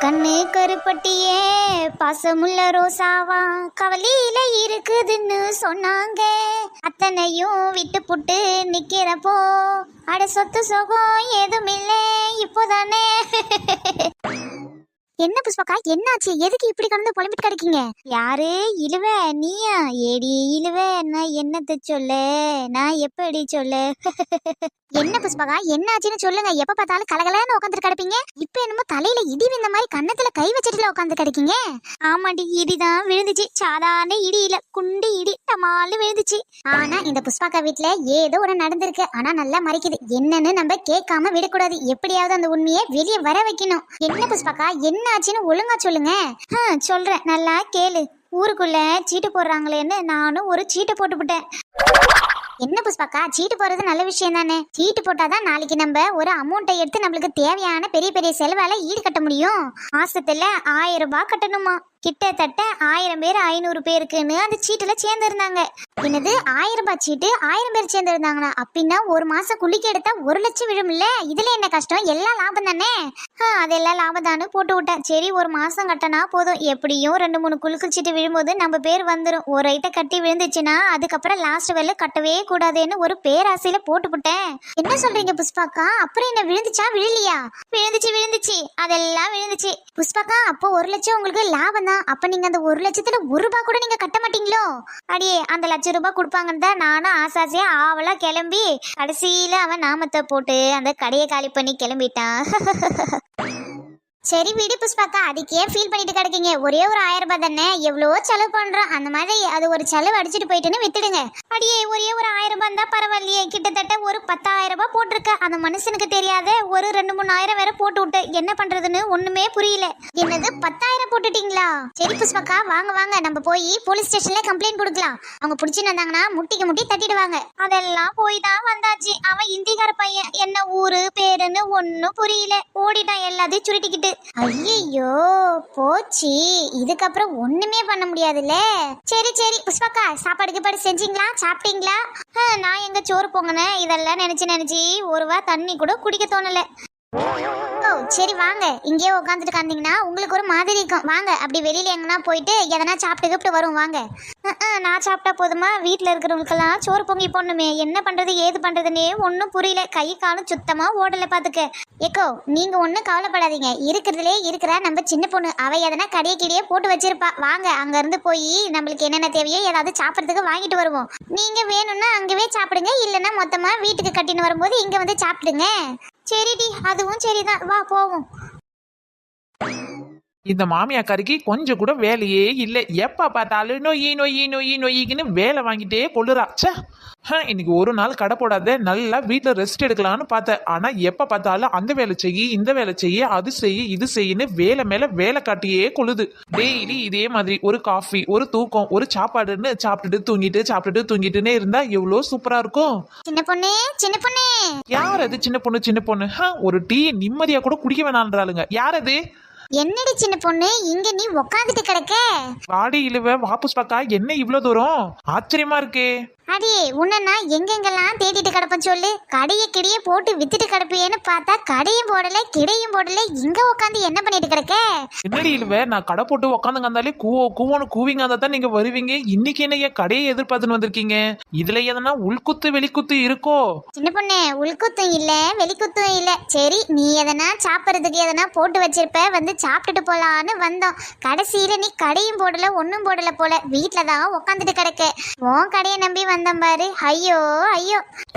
கண்ணு கருப்பட்டியே பாசமுள்ள ரோசாவா கவலையில இருக்குதுன்னு சொன்னாங்க. அத்தனையும் விட்டு புட்டு நிக்கிறப்போ அட சொத்து சுகம் ஏதுமில்ல இப்போதானே. என்ன புஷ்பக்கா, என்னாச்சு? எதுக்கு இப்படி கடந்து புலம்பிட்டு கிடைக்கீங்க? யாரு இழுவ? நீயா? ஏடி இழுவ? நான் என்னத்த சொல்ல, நான் எப்படி சொல்ல? என்ன புஷ்பக்கா, என்னாச்சுன்னு சொல்லுங்க. எப்ப பார்த்தாலும் கலகலன்னு உட்காந்துட்டு கிடப்பீங்க. இப்ப என்னமோ தலையில இடி விழுந்த மாதிரி கன்னத்துல கை வச்சுட்டுல உட்காந்து கிடைக்கீங்க. ஆமாண்டி, இடிதான் விழுந்துச்சு. சாதாரண இடி இல்ல, குண்டு இடி டமாலு விழுந்துச்சு. ஆனா இந்த புஷ்பாக்கா வீட்டுல ஏதோ ஒண்ணு நடந்திருக்கு. ஆனா நல்லா மறைக்குது. என்னன்னு நம்ம கேட்காம விடக்கூடாது. எப்படியாவது அந்த உண்மையை வெளியே வர வைக்கணும். என்ன புஷ்பாக்கா, என்ன ஆச்சுன்னு ஒழுங்கா சொல்லுங்க. சொல்றேன், நல்லா கேளு. ஊருக்குள்ள சீட்டு போடுறாங்களேன்னு நானும் ஒரு சீட்டை போட்டுவிட்டேன். என்ன புஷ்பாக்கா, சீட்டு போறது நல்ல விஷயம் தானே. சீட்டு போட்டாதான் நாளைக்கு நம்ம ஒரு அமௌண்ட்டை எடுத்து நம்மளுக்கு தேவையான பெரிய பெரிய செலவால ஈடு கட்ட முடியும். மாசத்துல 1000 ரூபாய் கட்டணுமா. கிட்டத்தட்ட 1000 பேர் 500 பேருக்குன்னு அந்த சீட்டுல சேர்ந்திருந்தாங்க. என்னது 1000 ரூபாய் சீட்டு 1000 பேர் சேர்ந்திருந்தாங்கன்னா அப்படின்னா ஒரு மாசம் குளிக்க எடுத்தா 1 லட்சம் விழும்ல. இதுல என்ன கஷ்டம், எல்லாம் லாபம் தானே. அதெல்லாம் லாபம் தானு போட்டு விட்டேன். சரி, ஒரு மாசம் கட்டினா போதும். எப்படியும் 2-3 குலுக்கு சீட்டு விழும்போது நம்ம பேர் வந்துடும். ஒரு ஐட்டை கட்டி விழுந்துச்சுன்னா அதுக்கப்புறம் லாஸ்ட் வேலை கட்டவே கூடாதுன்னு ஒரு பேராசையில போட்டு விட்டேன். என்ன சொல்றீங்க புஷ்பாக்கா? அப்புறம் என்ன விழுந்துச்சா விழலையா? விழுந்துச்சு, அதெல்லாம் விழுந்துச்சு புஷ்பாக்கா. அப்போ 1 லட்சம் உங்களுக்கு லாபம். அப்ப நீங்க அந்த 1 லட்சத்துல 1 ரூபாய் கூட நீங்க கட்ட மாட்டீங்களோ? அடியே, அந்த 1,00,000 ரூபாய் கொடுப்பாங்கன்னு தான் நானும் ஆசாசியா ஆவலா கிளம்பி கடைசியில அவன் நாமத்தை போட்டு அந்த கடையை காலி பண்ணி கிளம்பிட்டான். சரி விடு புஷ்பாக்கா, அதுக்கே ஃபீல் பண்ணிட்டு கிடக்கீங்க. ஒரே ஒரு 1000 ரூபாய் தானே, எவ்வளோ செலவு பண்றோம். அந்த மாதிரி அது ஒரு செலவு அடிச்சுட்டு போயிட்டுன்னு விட்டுடுங்க. அடியே, ஒரே ஒரு 1000 ரூபாய் தான் பரவாயில்லையே. கிட்டத்தட்ட ஒரு 10,000 ரூபாய் போட்டிருக்க. அந்த மனுஷனுக்கு தெரியாத ஒரு 2-3 வேற போட்டு விட்டு என்ன பண்றதுன்னு ஒண்ணுமே புரியல. என்னது 10,000 போட்டுட்டீங்களா? சரி புஷ்பாக்கா, வாங்க வாங்க நம்ம போய் போலீஸ் ஸ்டேஷன்ல கம்ப்ளைண்ட் கொடுக்கலாம். அவங்க பிடிச்சின்னு வந்தாங்கன்னா முட்டிக்கு முட்டி தட்டிடுவாங்க. அதெல்லாம் போய் தான் வந்தாச்சு. அவன் இந்திக்கார பையன், என்ன ஊரு பேருன்னு ஒன்னும் புரியல. ஓடிட்டான் எல்லாத்தையும் சுருட்டிக்கிட்டு. ஐயோ போச்சு, இதுக்கப்புறம் ஒண்ணுமே பண்ண முடியாதுல்ல. சரி சரி புஷ்பாக்கா, சாப்பாடுக்கு பாடு செஞ்சீங்களா, சாப்பிட்டீங்களா? நான் எங்க சோறு பொங்கினேன். இதெல்லாம் நினைச்சு ஒருவா தண்ணி கூட குடிக்க தோணல. சரி வாங்க, இங்கேயே உட்காந்துட்டு காந்தீங்கன்னா உங்களுக்கு ஒரு மாதிரி இருக்கும். வாங்க அப்படி வெளியில எங்கன்னா போயிட்டு எதனா சாப்பிட்டு வரும். வாங்க. நான் சாப்பிட்டா போதுமா? வீட்டுல இருக்கிறவங்களுக்கெல்லாம் சோறு பொங்கி போடணுமே. என்ன பண்றது ஏது பண்றதுன்னே ஒன்னும் புரியல. கை காலம் சுத்தமா ஓடல பாத்துக்க. ஏக்கோ, நீங்க ஒன்னும் கவலைப்படாதீங்க. இருக்கிறதுலே இருக்கிற நம்ம சின்ன பொண்ணு, அவ எதனா கடையை கிடியே போட்டு வச்சிருப்பா. வாங்க அங்க இருந்து போய் நம்மளுக்கு என்னென்ன தேவையோ ஏதாவது சாப்பிட்றதுக்கு வாங்கிட்டு வருவோம். நீங்க வேணும்னா அங்கவே சாப்பிடுங்க, இல்லைன்னா மொத்தமா வீட்டுக்கு கட்டின்னு வரும்போது இங்க வந்து சாப்பிடுங்க. சரிடி, அதுவும் சரிதான். வா போவோம். இந்த மாமியாக்காரிக்கு கொஞ்சம் கூட வேலையே இல்லை. எப்ப பார்த்தாலும் நொய்யின்னு வேலை வாங்கிட்டே கொள்ளுறா. இன்னைக்கு ஒரு நாள் கடை போடாத, நல்லா வீட்டில் ரெஸ்ட் எடுக்கலான்னு பார்த்தேன். ஆனா எப்ப பார்த்தாலும் அந்த வேலை செய்யி இந்த வேலை செய்ய, அது செய்ய இது செய்யன்னு வேலை மேல வேலை காட்டியே கொள்ளுது. டெய்லி இதே மாதிரி ஒரு காஃபி, ஒரு தூக்கம், ஒரு சாப்பாடுன்னு சாப்பிட்டுட்டு தூங்கிட்டுன்னே இருந்தா எவ்வளோ சூப்பரா இருக்கும். சின்ன பொண்ணு யார் அது? சின்ன பொண்ணு. ஒரு டீ நிம்மதியா கூட குடிக்க வேணான்றாளுங்க. யார் அது? என்னடி சின்ன பொண்ணு, இங்க நீ உக்காந்துட்டு கிடக்க? வாடி இழுவ, வா புஷ்பாக்கா, என்ன இவ்வளவு தூரம்? ஆச்சரியமா இருக்கே. அடி, உன்ன எங்கெங்கெல்லாம் தேடிட்டு கிடப்பேன் சொல்லு. கடையை கிடையே போட்டு வித்துட்டு கிடப்பியேன்னு பார்த்தா கடையும் போடல கிடையும் போடல. இங்க உட்காந்து என்ன பண்ணிட்டு கிடக்க? என்னடி இழுவ, நான் கடை போட்டு உட்காந்துங்க இருந்தாலே கூவோன்னு கூவிங்க தான் நீங்க வருவீங்க. இன்னைக்கு என்ன கடையை எதிர்பார்த்துன்னு வந்திருக்கீங்க? இதுல எதனா உள்குத்து வெளிக்குத்து இருக்கோ? சின்ன பொண்ணு, உள்குத்தும் இல்ல வெளிக்குத்தும் இல்ல. சரி, நீ எதனா சாப்பிட்றதுக்கு எதனா போட்டு வச்சிருப்ப, வந்து சாப்பிட்டுட்டு போலான்னு வந்தோம். கடைசியில நீ கடையும் போடல ஒன்னும் போடல போல. வீட்டுலதான் உட்காந்துட்டு கிடக்க. உன் கடையை நம்பி வந்தேன் பாரு. ஐயோ.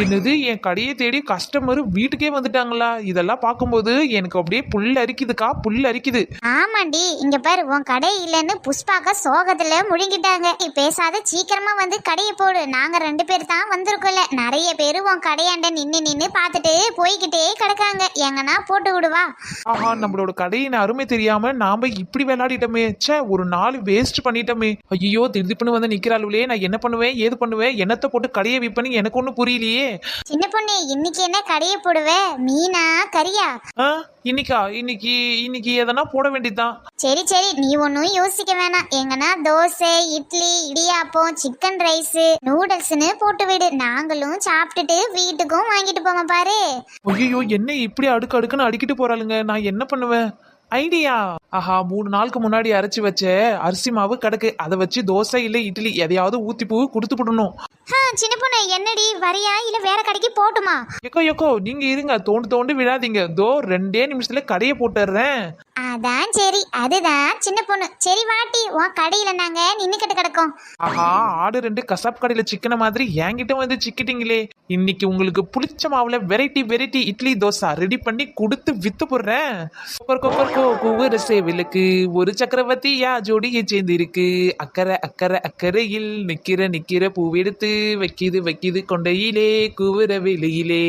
என்னது, என் கடையை தேடி கஸ்டமர் வீட்டுக்கே வந்துட்டாங்களா? இதெல்லாம் பார்க்கும்போது எனக்கு அப்படியே புல் அரிக்குது. ஆமாண்டி, இங்க பாரு, உன் கடை இல்லைன்னு புஷ்பாக்கா சோகத்துல முழுங்கிட்டாங்க. நீ பேசாத, சீக்கிரமா வந்து கடையை போடு. நாங்க 2 பேர் தான் வந்திருக்கோம்ல. நிறைய பேரு உன் கடையாண்ட நின்னு பார்த்துட்டு போய்கிட்டே கிடக்காங்க. எங்கன்னா போட்டு விடுவா. ஆஹா, நம்மளோட கடையின் அருமை தெரியாம நாம இப்படி விளையாடிட்டோமே. ஒரு நாள் வேஸ்ட் பண்ணிட்டோமே. ஐயோ, திடுப்புன்னு வந்து நிக்கிறாளுங்களே. நான் என்ன பண்ணுவேன் ஏது பண்ணுவேன், என்னத்தை போட்டு கடையை விற்பனு எனக்கு ஒன்னும் புரியலையே. சின்ன பொண்ணு, இன்னைக்கு என்ன கடையை போடுவே? மீனா கறியா? இன்னைக்கு எதனா போட வேண்டியதுதான். சரி நீ ஒன்னும் யோசிக்க வேணாம். எங்கன்னா தோசை, இட்லி, இடியாப்பம், சிக்கன் ரைஸ், நூடுல்ஸ்னு போட்டு விடு. நாங்களும் சாப்பிட்டுட்டு வீட்டுக்கும் வாங்கிட்டு போங்க பாரு. ஐயோ, என்ன இப்படி அடுக்குன்னு அடிக்கிட்டு போறாளுங்க. நான் என்ன பண்ணுவேன்? ஐடியா. ஆஹா, 3 நாளுக்கு முன்னாடி அரைச்சு வச்ச அரிசி மாவு கிடக்கு, அதை வச்சு தோசை இல்ல இட்லி எதையாவது ஊத்தி பூ கொடுத்து விடணும். சின்ன பொண்ணு என்னடி வரியா இல்ல வேற கடைக்கு போட்டுமா? எக்கோ நீங்க இருங்க, தோண்டு விடாதீங்க, தோ 2 நிமிஷத்துல கடையை போட்டுறேன். அதான் சரி, அதுதான் சின்ன பொண்ணு. சரி வாட்டி, உன் கடையில நாங்க நின்னுக்கிட்டு கிடக்கோம். ஆஹா, ஆடு 2 கசாப் கடையில சிக்கன மாதிரி என்கிட்ட வந்து சிக்கிட்டீங்களே. இன்னைக்கு உங்களுக்கு புளிச்ச மாவுல வெரைட்டி இட்லி தோசை ரெடி பண்ணி கொடுத்து வித்து போடுறேன். கூவுற சேவலுக்கு ஒரு சக்கரவர்த்தியா ஜோடியை சேர்ந்து இருக்கு. அக்கறையில் நிக்கிற பூவெடுத்து வைக்கிது கொண்டையிலே கூவுற வேலையிலே.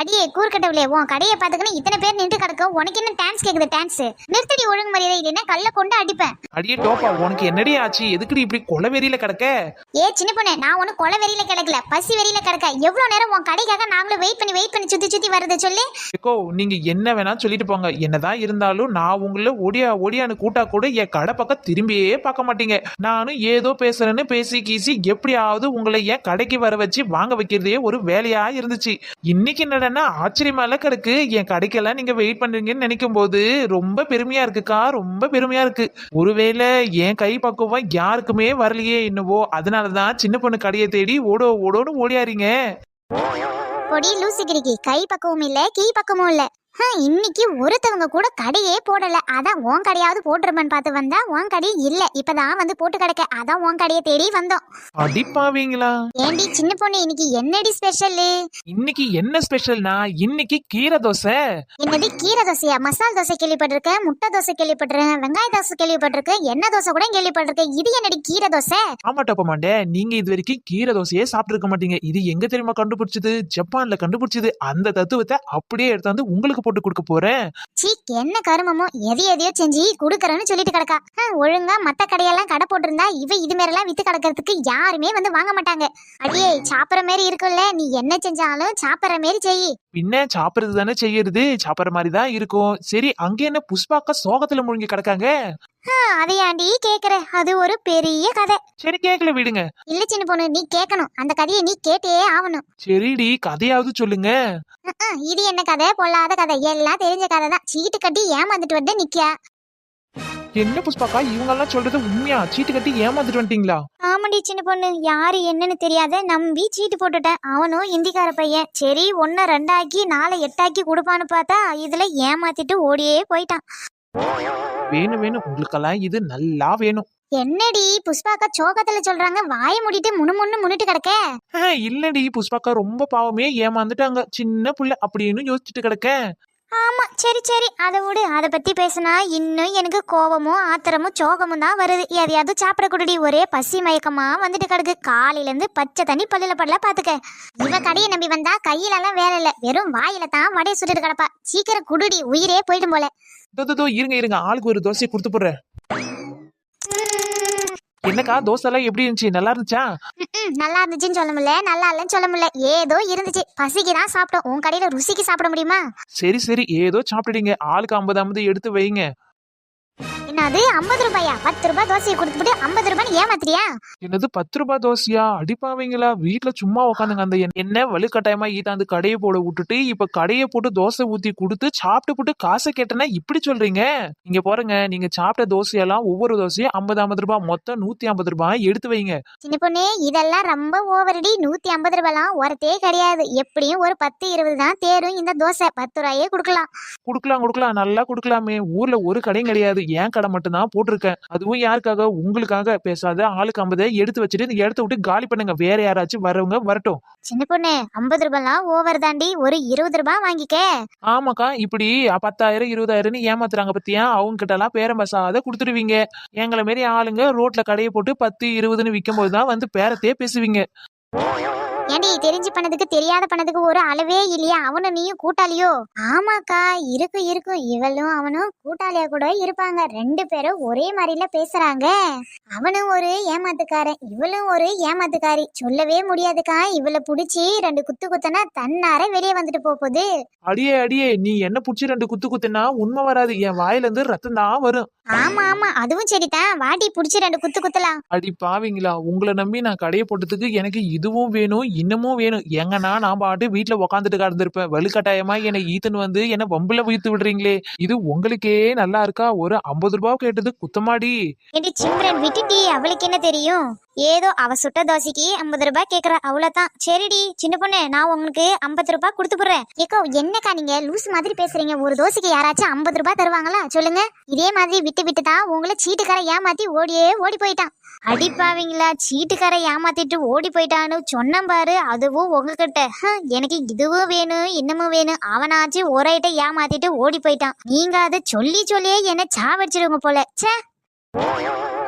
அடியே கூறுகட்டவில்லை, உன் கடையை பார்த்துக்கணும் இத்தனை பேர் நின்று கிடக்கும். உனக்கு என்ன டான்ஸ் கேக்குது? டான்ஸ் நிறுத்தடி, ஒழுங்கு மரியாதை இல்லைன்னா கல்ல கொண்டு அடிப்பேன். அடியே டோப்பா, உனக்கு என்னடி ஆச்சு? எதுக்குடி இப்படி கொலை வெறியில கிடக்க? ஏ சின்ன பொண்ணு, நான் ஒண்ணு கொலை வெறியில கிடக்கல, பசி வெறியில கிடக்க. எவ்வளவு நேரம் உன் கடைக்காக நாங்களும் வெயிட் பண்ணி சுத்தி வருது சொல்லு. ஏக்கோ, நீங்க என்ன வேணா சொல்லிட்டு போங்க, என்னதான் இருந்தாலும் நான் உங்களை ஒடியான்னு கூட்டா கூட என் கடை பக்கம் திரும்பியே பார்க்க மாட்டீங்க. நானும் ஏதோ பேசுறேன்னு பேசி கீசி எப்படியாவது உங்களை என் கடைக்கு வர வச்சு வாங்க வைக்கிறதே ஒரு வேலையா இருந்துச்சு. இன்னைக்கு என்னடா ஆச்சரியமால கிடக்கு, என் கடைக்கெல்லாம் நீங்க வெயிட் பண்றீங்கன்னு நினைக்கும் போது ரொம்ப பெருமையா இருக்குக்கா, ரொம்ப பெருமையா இருக்கு. ஒருவேளை என் கை பக்குவம் யாருக்குமே வரலையே என்னவோ, அதனாலதான் சின்ன பொண்ணு கடையை தேடி ஓடோன்னு ஓடியாரீங்க. பொடி லூசிக்கிரிக்கி, கை பக்கமும் இல்ல கீ பக்கமும் இல்ல. இன்னைக்கு ஒருத்தவங்க கூட கடையே போடல. அதான் உன் கடையாவது போட்டுருமன்னு பார்த்து வந்தா உன் கடை இல்ல, இப்பதான் வந்து போட்டு கிடக்க. அதான் உன் கடையை தேடி வந்தோம். அடிப்பாவீங்களா? ஏண்டி சின்ன பொண்ணு, இன்னைக்கு என்னடி ஸ்பெஷல்? இன்னைக்கு என்ன ஸ்பெஷல்னா, இன்னைக்கு கீரை தோசை. என்னது கீரை தோசையா? மசால் தோசை கேள்விப்பட்டிருக்கேன், முட்டை தோசை கேள்விப்பட்டிருக்கேன், வெங்காய தோசை கேள்விப்பட்டிருக்கேன், எண்ணெய் தோசை கூட கேள்விப்பட்டிருக்கேன். இது என்னடி கீரை தோசை? ஆமா டப்ப மாட்டே, நீங்க இது வரைக்கும் கீரை தோசையே சாப்பிட்டு இருக்க மாட்டீங்க. இது எங்க தெரியுமா கண்டுபிடிச்சது? ஜப்பான்ல கண்டுபிடிச்சது. அந்த தத்துவத்தை அப்படியே எடுத்தாந்து உங்களுக்கு போட்டு கொடுக்க போறேன். சீக், என்ன கருமமோ, எதையோ செஞ்சு குடுக்கறேன்னு சொல்லிட்டு கிடக்கா. ஒழுங்கா மத்த கடையெல்லாம் கடை போட்டிருந்தா இவ இது மாதிரிலாம் வித்து கிடக்கிறதுக்கு யாருமே வந்து வாங்க மாட்டாங்க. அடியே சாப்பிட்ற மாதிரி இருக்குல்ல, நீ என்ன செஞ்சாலும் சாப்பிட்ற மாதிரி செய். பின்ன சாப்பிடுறது தானே செய்யறது, சாப்பிட்ற மாதிரி தான் இருக்கும். சரி, அங்க என்ன புஷ்பாக்கா சோகத்துல முழுங்கி கிடக்காங்க? அதையாண்டி கேக்குற? அது ஒரு பெரிய கதை. சரி, கேட்கல விடுங்க. இல்ல சின்ன பொண்ணு, நீ கேட்கணும். அந்த கதையை நீ கேட்டே ஆகணும். சரிடி, கதையாவது சொல்லுங்க. இது என்ன கதை? பொல்லாத கதை, எல்லாம் தெரிஞ்ச கதை தான். சீட்டு கட்டி ஏமாந்துட்டு வந்து நிக்கியா. என்ன புஷ்பாக்கா, இவங்க எல்லாம் சொல்றது உண்மையா? சீட்டு கட்டி ஏமாந்துட்டு வந்துட்டீங்களா? ஆமாண்டி சின்ன பொண்ணு, யாரு என்னன்னு தெரியாத நம்பி சீட்டு போட்டுட்டேன். அவனும் இந்திக்கார பையன். சரி 1 2 ஆக்கி 4 8 ஆக்கி கொடுப்பான்னு பார்த்தா இதுல ஏமாத்திட்டு ஓடியே போயிட்டான். வேணும், உங்களுக்கெல்லாம் இது நல்லா வேணும். என்னடி புஷ்பாக்கா சோகத்துல சொல்றாங்க, வாய மூடிட்டு முன்னுட்டு கிடக்க? இல்லடி புஷ்பாக்கா, ரொம்ப பாவமே ஏமாந்துட்டாங்க, சின்ன புள்ள அப்படின்னு யோசிச்சுட்டு கிடக்க. ஆமா சரி அதை விடு. அதை பத்தி பேசினா இன்னும் எனக்கு கோபமும் ஆத்திரமும் சோகமும் தான் வருது. எதையாவது சாப்பிட குடுடி, ஒரே பசி மயக்கமா வந்துட்டு கிடக்கு. காலையில இருந்து பச்சை தண்ணி பல்லுல படல பாத்துக்க. இவ கடையை நம்பி வந்தா கையில எல்லாம் வேலை இல்ல, வெறும் வாயில தான் வடைய சுட்டுட்டு கிடப்பா. சீக்கிரம் குடுடி, உயிரே போயிடும் போல. இருங்க, ஆளுக்கு ஒரு தோசையை கொடுத்து போடுறேன். என்னக்கா, தோசை எல்லாம் எப்படி இருந்துச்சு? நல்லா இருந்துச்சா? நல்லா இருந்துச்சுன்னு சொல்ல முடியல, நல்லா இல்லன்னு சொல்ல முடியல, ஏதோ இருந்துச்சு. பசிக்கு தான் சாப்பிட்டோம், உன் கடையில ருசிக்கு சாப்பிட முடியுமா? சரி, ஏதோ சாப்பிடுறீங்க. ஆளுக்கு 50 எடுத்து வைங்க. என்னது 50 ரூபாயா? 10 ரூபாய் தோசையை கொடுத்துட்டு 50 ரூபாய் ஏமாத்திரியா? என்னது 10 ரூபாய் தோசையா? அடிப்பாவீங்களா? வீட்டுல சும்மா உட்காந்துங்க. அந்த என்ன வலுக்கட்டாயமா ஈட்டாந்து கடையை போட விட்டுட்டு இப்ப கடையை போட்டு தோசை ஊத்தி கொடுத்து சாப்பிட்டு போட்டு காசை கேட்டனா இப்படி சொல்றீங்க? இங்க போறங்க, நீங்க சாப்பிட்ட தோசையெல்லாம் ஒவ்வொரு தோசையும் 50 ரூபாய், மொத்தம் 150 ரூபாய் எடுத்து வைங்க. சின்ன பொண்ணு, இதெல்லாம் ரொம்ப ஓவரடி. 150 ரூபாய்லாம் ஒருத்தே கிடையாது. எப்படியும் ஒரு 10 20 தான் தேரும் இந்த தோசை. 10 ரூபாயே கொடுக்கலாம், நல்லா கொடுக்கலாமே. ஊர்ல ஒரு கடையும் கிடையாது, ஏன் கடை மட்டும் தான் போட்டிருக்கேன். அதுவும் யாருக்காக? உங்களுக்காக. பேசாத, ஆளுக்கு 50 எடுத்து வச்சுட்டு இந்த இடத்த விட்டு காலி பண்ணுங்க. வேற யாராச்சும் வரவங்க வரட்டும். சின்ன பொண்ணு, 50 ரூபாய்லாம் ஓவர் தாண்டி. ஒரு 20 ரூபாய் வாங்கிக்க. ஆமாக்கா, இப்படி 10,000 20,000 ஏமாத்துறாங்க பத்தியா? அவங்க கிட்ட எல்லாம் பேரம் பேசாத கொடுத்துடுவீங்க. எங்களை மாரி ஆளுங்க ரோட்ல கடையை போட்டு 10 20ன்னு விற்கும் போதுதான் வந்து பேரத்தையே பேசுவீங்க. ஏண்டி, தெரிஞ்சு பண்ணதுக்கு தெரியாத பண்ணதுக்கு ஒரு அளவே இல்லையா? அவனும் நீயும் கூட்டாளியோ? ஆமாக்கா, இருக்கும். இவளும் அவனும் கூட்டாளியா கூட இருப்பாங்க. 2 பேரும் ஒரே மாதிரில பேசுறாங்க. அவனும் ஒரு ஏமாத்துக்காரன், இவளும் ஒரு ஏமாத்துக்காரி. சொல்லவே முடியாதுக்கா. இவளை புடிச்சு 2 குத்துனா தன்னார வெளியே வந்துட்டு போகுது. அடியே, நீ என்ன புடிச்சு 2 குத்துனா உண்மை வராது. என் வாயில இருந்து ரத்தம் தான் வரும். ஆமா ஆமா அதுவும் சரிதான், வாடி புடிச்சு 2 குத்து குத்தலாம். அடி பாவிங்களா, உங்களை நம்பி நான் கடையை போட்டதுக்கு எனக்கு இதுவும் வேணும் இன்னமும் வேணும். எங்கன்னா நான் பாட்டு வீட்டுல உக்காந்துட்டு கடந்திருப்பேன். வலுக்கட்டாயமா என்னை ஈத்துன்னு வந்து என்ன வம்புல வீழ்த்து விடுறீங்களே, இது உங்களுக்கே நல்லா இருக்கா? ஒரு 50 ரூபாய் கேட்டது குத்தமாடி. ஏடி சிம்ரன் விட்டுட்டி, அவளுக்கு என்ன தெரியும்? ஏதோ அவ சுட்ட தோசைக்கு 50 ரூபாய் கேக்குறா, அவ்வளவுதான். சரிடி சின்ன பொண்ணு, நான் உங்களுக்கு 50 ரூபாய் கொடுத்து போடுறேன். ஏக்கோ என்னக்கா நீங்க லூஸ் மாதிரி பேசுறீங்க? ஒரு தோசைக்கு யாராச்சும் 50 ரூபாய் தருவாங்களா சொல்லுங்க? இதே மாதிரி விட்டு விட்டு தான் உங்களை சீட்டுக்கார ஏமாத்தி ஓடி போயிட்டான். அடிப்பாவீங்களா, சீட்டுக்கார ஏமாத்திட்டு ஓடி போயிட்டான்னு சொன்ன பாரு, அதுவும் உங்ககிட்ட. எனக்கு இதுவும் வேணும் இன்னமும் வேணும். அவனாச்சு ஒரு ஐட்ட ஏமாத்திட்டு ஓடி போயிட்டான். நீங்க அதை சொல்லியே என்ன சாவடிச்சிருங்க போல. ச்சே.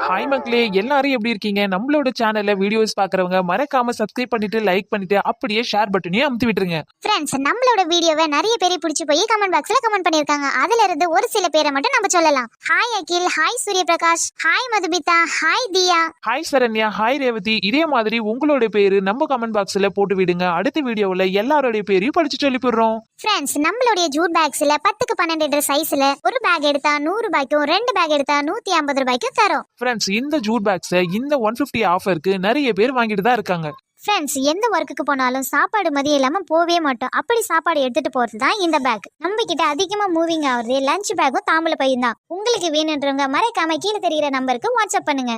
ஹாய் மக்களே, எல்லாரும் எப்படி இருக்கீங்க? நம்மளோட சேனல்ல வீடியோஸ் பாக்குறவங்க மறக்காம சப்ஸ்கிரைப் பண்ணிட்டு லைக் பண்ணிட்டு அப்படியே ஷேர் பட்டனையும் அமுத்தி விட்டுருங்க. ஃப்ரெண்ட்ஸ், நம்மளோட வீடியோவை நிறைய பேர் பிடிச்சி போய் கமெண்ட் பாக்ஸ்ல கமெண்ட் பண்ணிருக்காங்க. அதுல இருந்து ஒரு சில பேரை மட்டும் நம்ம சொல்லலாம். ஹாய் அகில், ஹாய் சூரியபிரகாஷ், ஹாய் மதுபிதா, ஹாய் தியா, ஹாய் சரண்யா, ஹாய் ரேவதி. இதே மாதிரி உங்களோட பேரு நம்ம கமெண்ட் பாக்ஸ்ல போட்டு விடுங்க. அடுத்த வீடியோல எல்லாரோட பேரையும் படிச்சு சொல்லி போடுறோம். ஃப்ரெண்ட்ஸ், நம்மளுடைய ஜூட் பேக்ஸ்ல 10க்கு 12 சைஸ்ல ஒரு பேக் எடுத்தா 100 ரூபாய்க்கும் 2 பேக் எடுத்தா 150 ரூபாய்க்கும் தரோம். ஃப்ரெண்ட்ஸ், இந்த ஜூட் பேக்ஸை இந்த 150 ஆஃபருக்கு நிறைய பேர் வாங்கிட்டு தான் இருக்காங்க. ஃப்ரெண்ட்ஸ், எந்த ஒர்க்குக்கு போனாலும் சாப்பாடு மதியம் இல்லாம போவே மாட்டோம். அப்படி சாப்பாடு எடுத்துட்டு போறது தான் இந்த பேக். நம்ம கிட்ட அதிகமா மூவிங் ஆகுறது லஞ்ச் பேக்கும் தாம்பூல பையும் தான். உங்களுக்கு வேணுன்றவங்க மறக்காம கீழே தெரிகிற நம்பருக்கு வாட்ஸ்அப் பண்ணுங்க.